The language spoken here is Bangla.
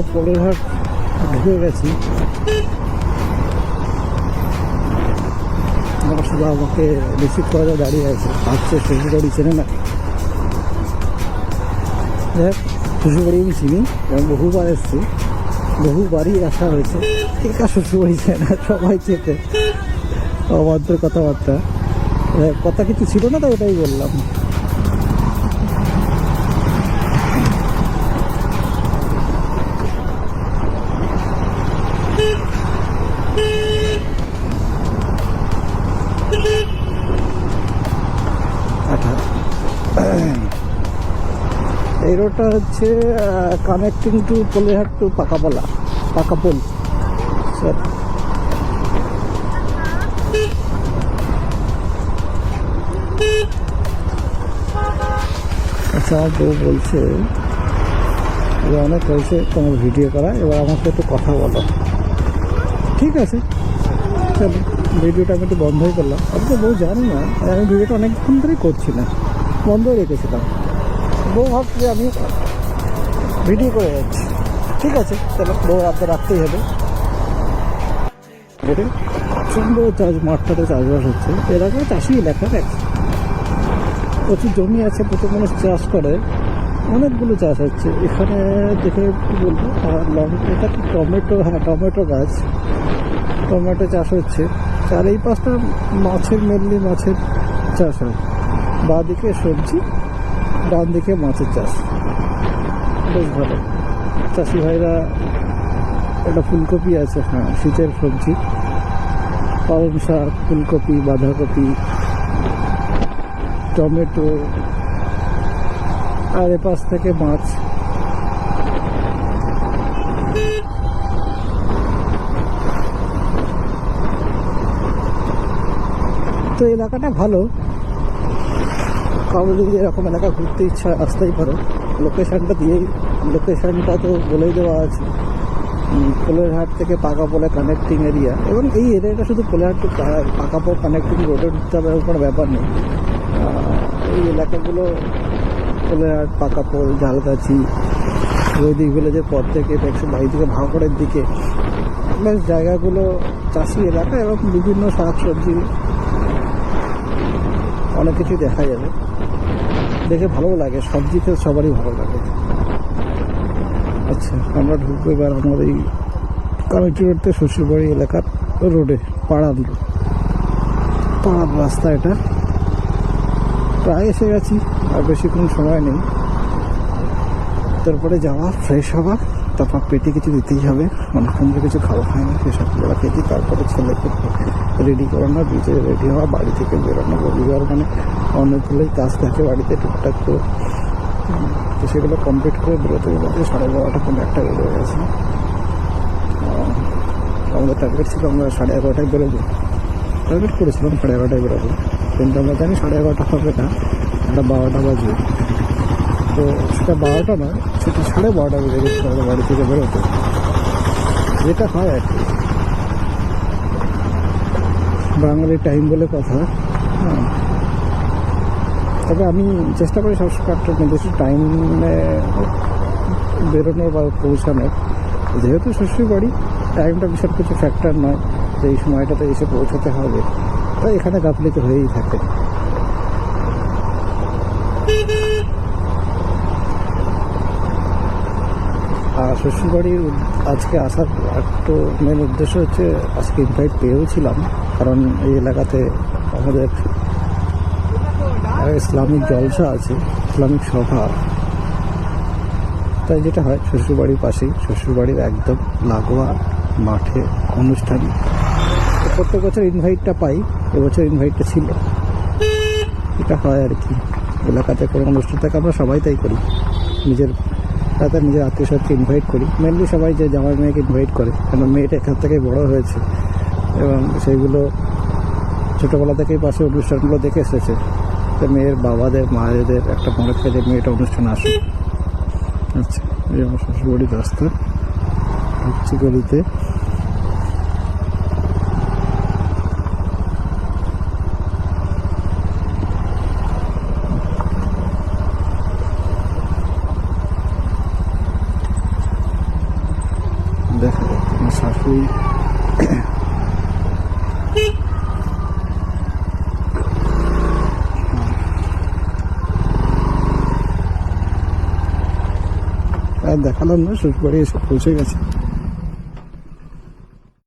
আমরা পোলেরহাট ঢুকে গেছি। আমার শুধু আমাকে রিসিভ করা দাঁড়িয়ে আছে, ভাবছে শ্বশুরবাড়ি চেনে না। দেখ, শ্বশুরবাড়ি আমি চিনি এবং বহুবার এসছি, বহুবারই আসা হয়েছে। ঠিক আছে, শ্বশুরবাড়ি চেনে না, সবাই চেপে অভদ্র কথাবার্তা, কথা কিছু ছিল না, তো ওটাই বললাম। এই রোডটা হচ্ছে connecting to Polerhat to Pakapol sir. আচ্ছা, বউ বলছে অনেক হয়েছে তোমার ভিডিও করা, এবার আমাকে একটু কথা বলো। ঠিক আছে, চলো, ভিডিওটা আমি একটু বন্ধই করলাম। আমি তো বউ জানি না, আমি ভিডিওটা অনেকক্ষণ ধরেই করছি না, বন্ধ রেখেছিলাম। বউ ভাবছে আমি ভিডিও করে যাচ্ছি। ঠিক আছে, চলো, বউ রাতে রাখতেই হবে। সুন্দর মাঠটাতে চাষবাস হচ্ছে। এলাকা চাষি এলাকা, প্রচুর জমি আছে, প্রচুর মানুষ চাষ করে, অনেকগুলো চাষ হচ্ছে এখানে। দেখে কি বলবো, এটা তো টমেটো, হ্যাঁ টমেটো গাছ, টমেটো চাষ হচ্ছে। আর এই পাশটা মাছের, মেনলি মাছের চাষ হয়। বাঁ দিকে সবজি, ডান দিকে মাছের চাষ, বেশ ভালো। চাষি ভাইরা, একটা ফুলকপি আছে, হ্যাঁ শীতের সবজি, পালং শাক, ফুলকপি, বাঁধাকপি, টমেটো, আর এপাশ থেকে মাছ। তো এলাকাটা ভালো, কারো যদি এরকম এলাকা ঘুরতে ইচ্ছা আসতেই পারো। লোকেশানটা তো বলেই দেওয়া আছে, পোলেরহাট থেকে পাকাপোলে কানেক্টিং এরিয়া। এবং এই এরিয়াটা শুধু পোলেরহাট টু পাকাপোল কানেক্টিং রোডে ঢুকতে হবে কোনো ব্যাপার নেই। এই এলাকাগুলো পোলেরহাট, পাকাপোল, ঝালগাছি, বৈদিক ভিলেজের পর থেকে বাড়ি থেকে ভাঙড়ের দিকে, বেশ জায়গাগুলো চাষি এলাকা এবং বিভিন্ন শাক সবজি অনেক কিছুই দেখা যাবে, দেখে ভালো লাগে। সবজিতে সবারই ভালো লাগে। আচ্ছা, আমরা ঢুকবো এবার আমার এই কমিটি রোডতে, শ্বশুরবাড়ি এলাকার রোডে, পাড়ার রাস্তা। এটা প্রায় এসে গেছি, আর বেশিক্ষণ সময় নেই। তারপরে যাওয়া, ফ্রেশ হওয়া, তারপর পেটে কিছু দিতেই হবে, অনেকক্ষণ ধরে কিছু খাওয়া হয় না, সেসব করে খেতে। তারপরে ছেলেকে রেডি করানো, বিচে রেডি হওয়া, বাড়ি থেকে বেরোনো। রবিবার মানে অনেকগুলোই কাজ থাকে বাড়িতে টুকটাক করে, তো সেগুলো কমপ্লিট করে বেরোতে বেরোতে 12:30 কোনো একটা বেরো গেছে। আমাদের টার্গেট ছিল আমরা 11:30টায় বেরোবো, টার্গেট করেছিলাম 11:30টায় বেরোবো, কিন্তু আমরা জানি 11:30 হবে না, এটা 12টা বাজবে। তো সেটা 12টা নয়, সেটা 12:30 বেজে গেছিলো আমাদের বাড়ি থেকে বেরোতে, যেটা হয় আর কি, বাঙালি টাইম বলে কথা। হ্যাঁ, তবে আমি চেষ্টা করি সবসময় একটা নির্দিষ্ট টাইমে বেরোনোর বা পৌঁছানোর। যেহেতু শ্বশুর বাড়ি, টাইমটা বিশাল কিছু ফ্যাক্টর নয় যে এই সময়টাতে এসে পৌঁছাতে হবে, তাই এখানে গাফিলতি হয়েই থাকে। আর শ্বশুরবাড়ির আজকে আসার একটু মেন উদ্দেশ্য হচ্ছে, আজকে ইনভাইট পেয়েওছিলাম, কারণ এই এলাকাতে আমাদের ইসলামিক জলসা আছে, ইসলামিক সভা। তাই যেটা হয়, শ্বশুরবাড়ির পাশেই, শ্বশুরবাড়ির একদম লাগোয়া মাঠে অনুষ্ঠান। প্রত্যেক বছর ইনভাইটটা পাই, এবছর ইনভাইটটা ছিল। এটা হয় আর কি, এলাকাতে কোনো অনুষ্ঠান থাকে আমরা সবাই তাই করি, নিজের আত্মীয় স্বজনকে ইনভাইট করি। মেনলি সবাই যে জামাই মেয়েকে ইনভাইট করে, কারণ মেয়েটা এখান থেকে বড় হয়েছে এবং সেইগুলো ছোটোবেলা থেকেই পাশে অনুষ্ঠানগুলো দেখে এসেছে। তো মেয়ের বাবাদের, মায়েদের একটা মনে থাকে যে মেয়েটা অনুষ্ঠান আসে। আচ্ছা, এই আমার শ্বশুরবাড়ির রাস্তা, ঢুকছি গলিতে। দেখা যাচ্ছে আমার শাশুড়ি আর দেখালাম না, শ্বশুরবাড়ি এসে পৌঁছে গেছে।